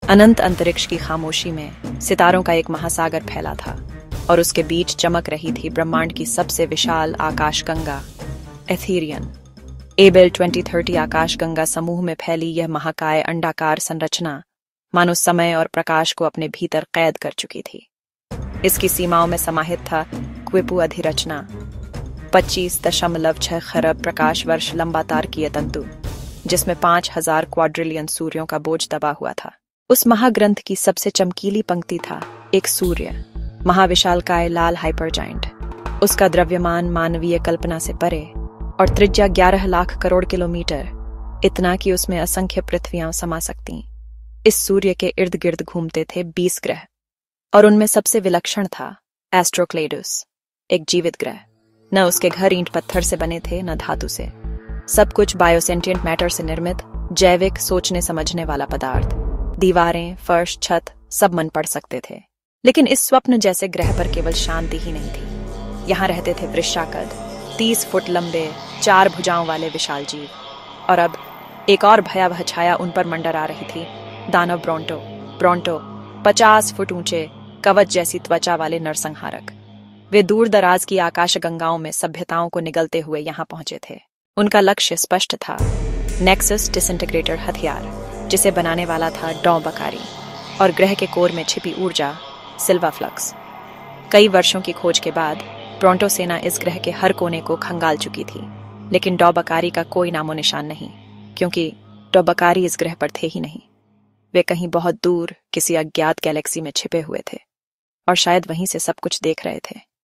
अनंत अंतरिक्ष की खामोशी में सितारों का एक महासागर फैला था और उसके बीच चमक रही थी ब्रह्मांड की सबसे विशाल आकाशगंगा एथेरियन। एबेल 2030 आकाशगंगा समूह में फैली यह महाकाय अंडाकार संरचना मानो समय और प्रकाश को अपने भीतर कैद कर चुकी थी। इसकी सीमाओं में समाहित था क्विपु अधिरचना, 25.6 खरब प्रकाश वर्ष लंबा तारकीय तंतु, जिसमें 5000 क्वाड्रिलियन सूर्यों का बोझ दबा हुआ था। उस महाग्रंथ की सबसे चमकीली पंक्ति था एक सूर्य, महाविशालकाय लाल हाइपरजाइंट। उसका द्रव्यमान मानवीय कल्पना से परे और त्रिज्या 11 लाख करोड़ किलोमीटर, इतना कि उसमें असंख्य पृथ्वियां समा सकती। इस सूर्य के इर्द गिर्द घूमते थे 20 ग्रह और उनमें सबसे विलक्षण था एस्ट्रोक्लेडुस, एक जीवित ग्रह। न उसके घर ईंट पत्थर से बने थे न धातु से, सब कुछ बायोसेंटिएंट मैटर से निर्मित, जैविक, सोचने समझने वाला पदार्थ। दीवारें, फर्श, छत सब मन पड़ सकते थे। लेकिन इस स्वप्न जैसे ग्रह पर केवल शांति ही नहीं थी। यहाँ रहते थे वृश्चाकद, 30 फुट लंबे 4 भुजाओं वाले विशाल जीव। और अब एक और भयावह छाया उन पर मंडरा रही थी, दानव ब्रोंटो, 50 फुट ऊंचे, कवच जैसी त्वचा वाले नरसंहारक। वे दूर दराज की आकाश गंगाओं में सभ्यताओं को निगलते हुए यहाँ पहुंचे थे। उनका लक्ष्य स्पष्ट था, नेक्सस डिसइंटीग्रेटर हथियार, जिसे बनाने वाला था डॉ बकारी, और ग्रह के कोर में छिपी ऊर्जा सिल्वा फ्लक्स। कई वर्षों की खोज के बाद ब्रोंटो सेना इस ग्रह के हर कोने को खंगाल चुकी थी, लेकिन डॉ बकारी का कोई नामो निशान नहीं, क्योंकि डॉ बकारी इस ग्रह पर थे ही नहीं। वे कहीं बहुत दूर किसी अज्ञात गैलेक्सी में छिपे हुए थे और शायद वहीं से सब कुछ देख रहे थे।